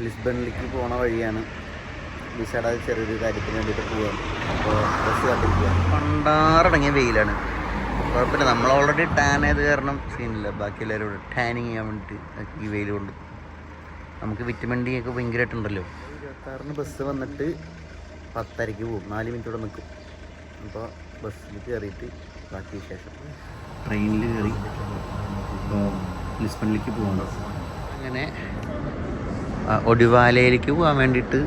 ലിസ്ബണിലേക്ക് പോണ വഴിയാണ്. വിസയുടെ ചെറിയൊരു കാര്യത്തിന് വേണ്ടിയിട്ട് പോവുകയാണ്. അപ്പോൾ ബസ് കാത്തിരിക്കുക. പണ്ടാറടങ്ങിയ വെയിലാണ്. കുഴപ്പമില്ല, നമ്മൾ ഓൾറെഡി ടാൻ ആയത് കാരണം സീനില്ല. ബാക്കി എല്ലാവരും ഇവിടെ ടാനിങ് ചെയ്യാൻ വേണ്ടിയിട്ട് ഈ വെയിൽ കൊണ്ട് നമുക്ക് വിറ്റമിൻ ഡി ഒക്കെ ഭയങ്കരമായിട്ടുണ്ടല്ലോ. 26-ന് ബസ് വന്നിട്ട് 10:30 പോകും. 4 മിനിറ്റ് ഇവിടെ നിൽക്കും. അപ്പോൾ ബസ്സിൽ കയറിയിട്ട് ബാക്കി വിശേഷം. ട്രെയിനിൽ കയറി ഇപ്പോൾ ലിസ്ബണിലേക്ക് പോകണം. അങ്ങനെ ഒഡിവാലയിലേക്ക് പോകാൻ വേണ്ടിയിട്ട്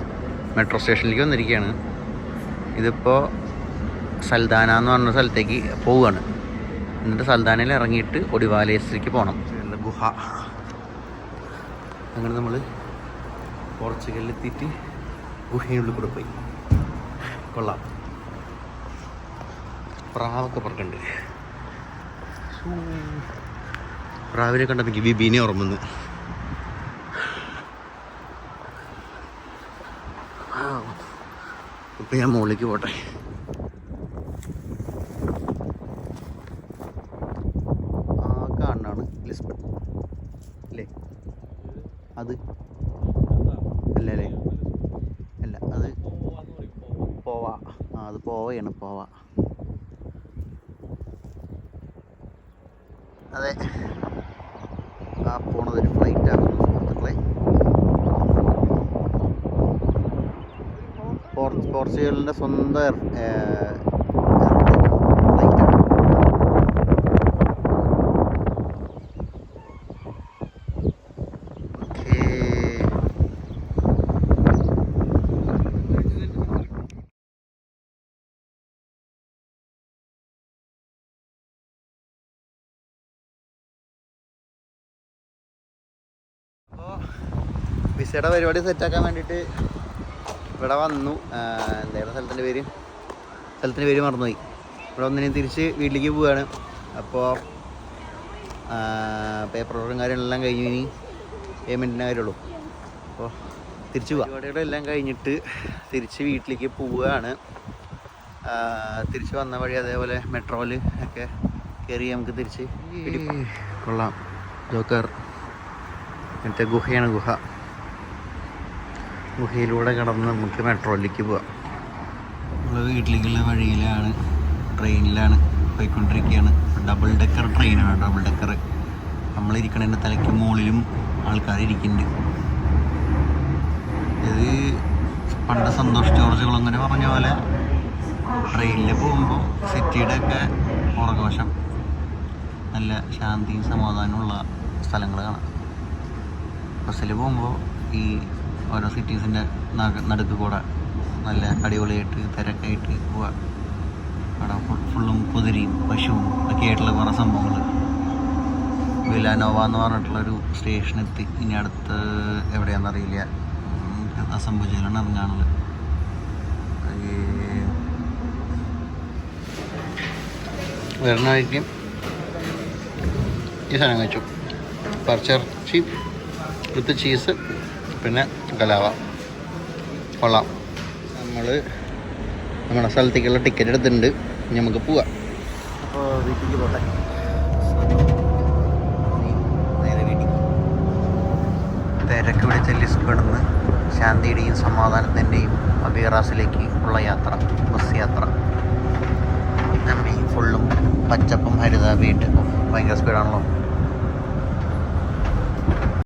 മെട്രോ സ്റ്റേഷനിലേക്ക് വന്നിരിക്കുകയാണ്. ഇതിപ്പോൾ സൽദാന എന്ന് പറഞ്ഞ സ്ഥലത്തേക്ക് പോവുകയാണ്. എന്നിട്ട് സൽദാനയിൽ ഇറങ്ങിയിട്ട് ഒഡിവാലയിലേക്ക് പോകണം. ഗുഹ. അങ്ങനെ നമ്മൾ പോർച്ചുഗലിലെത്തിയിട്ട് ഗുഹയിനുള്ളിൽ കൂടെ പോയി. കൊള്ളാം. പ്രാവൊക്കെ പറക്കുന്നുണ്ട്. പ്രാവിനെ കണ്ടപ്പോൾ എനിക്ക് ബിബീനെ ഓർമ്മന്ന്. ഇപ്പം ഞാൻ മുകളിലേക്ക് പോട്ടെ. ആ കാണാണ് ലിസ്ബൺ അല്ലേ? അത് അല്ല അല്ലേ? അല്ല, അത് പോവ. ആ, അത് പോവയാണ്. പോവ. അതെ, ആ പോണതൊരു ഫ്ലൈറ്റ് ആകുന്നു സുഹൃത്തുക്കളെ. പോർച്ചുഗലിൻ്റെ സ്വന്തം ഫ്ലൈറ്റാണ്. ഓക്കേ, അപ്പോൾ വിസയുടെ പരിപാടി സെറ്റാക്കാൻ വേണ്ടിയിട്ട് ഇവിടെ വന്നു. എന്തായിരുന്നു സ്ഥലത്തിൻ്റെ പേര് മറന്നുപോയി. ഇവിടെ ഒന്നിനും തിരിച്ച് വീട്ടിലേക്ക് പോവുകയാണ്. അപ്പോൾ പേപ്പർ വർക്കും കാര്യങ്ങളെല്ലാം കഴിഞ്ഞ് ഇനി പേയ്മെൻറ്റിൻ്റെ കാര്യമുള്ളൂ. അപ്പോൾ തിരിച്ച് പോവാം. പരിപാടികളെല്ലാം കഴിഞ്ഞിട്ട് തിരിച്ച് വീട്ടിലേക്ക് പോവുകയാണ്. തിരിച്ച് വന്ന വഴി അതേപോലെ മെട്രോയിൽ ഒക്കെ കയറി നമുക്ക് തിരിച്ച് കൊള്ളാം. ജോക്കർ മറ്റേ ഗുഹയാണ്. ഗുഹയിലൂടെ കടന്ന് നമുക്ക് മെട്രോയിലേക്ക് പോവാം. നമ്മൾ വീട്ടിലേക്കുള്ള വഴിയിലാണ്, ട്രെയിനിലാണ് പോയിക്കൊണ്ടിരിക്കുകയാണ്. ഡബിൾ ഡെക്കർ ട്രെയിനാണ്. ഡബിൾ ഡെക്കർ നമ്മളിരിക്കണതിൻ്റെ തലയ്ക്ക് മുകളിലും ആൾക്കാരിയ്ക്കുന്നുണ്ട്. ഇത് പണ്ട് സന്തോഷ് ജോർജുകൾ അങ്ങനെ പറഞ്ഞ പോലെ ട്രെയിനിൽ പോകുമ്പോൾ സിറ്റിയുടെ ഒക്കെ പുറകുവശം നല്ല ശാന്തിയും സമാധാനമുള്ള സ്ഥലങ്ങൾ കാണാം. ബസ്സിൽ പോകുമ്പോൾ ഈ ഓരോ സിറ്റീസിൻ്റെ നടുക്ക് കൂടെ നല്ല അടിപൊളിയായിട്ട് തിരക്കായിട്ട് പോവാം. അവിടെ ഫുള്ളും കുതിരയും പശുവും ഒക്കെ ആയിട്ടുള്ള കുറേ സംഭവങ്ങൾ. വിലാനോവ എന്ന് പറഞ്ഞിട്ടുള്ളൊരു സ്റ്റേഷനെത്തി. ഇനി അടുത്ത് എവിടെയാണെന്നറിയില്ല. അസംഭവിച്ചാലാണ് ഇറങ്ങാനുള്ളത്. വരുന്ന വഴിക്ക് ഈ സാധനം കഴിച്ചു. പർച്ചിറച്ചി വിത്ത് ചീസ്, പിന്നെ കലാവ. കൊള്ളാം. നമ്മൾ നമ്മുടെ സ്ഥലത്തേക്കുള്ള ടിക്കറ്റ് എടുത്തിട്ടുണ്ട്. ഇനി നമുക്ക് പോവാം. അപ്പോൾ വീട്ടിലേക്ക് പോട്ടെ. നേരെ വീട്ടിലേക്ക്. തിരക്ക് പിടിച്ച ലിസ്ബണിന്ന് ശാന്തിയുടെയും സമാധാനത്തിൻ്റെയും അബീറാസിലേക്ക് ഉള്ള യാത്ര, ബസ് യാത്ര. നമ്മി ഫുള്ളും പച്ചപ്പും ഹരിതാപയായിട്ട് ഭയങ്കര സ്പീഡാണല്ലോ.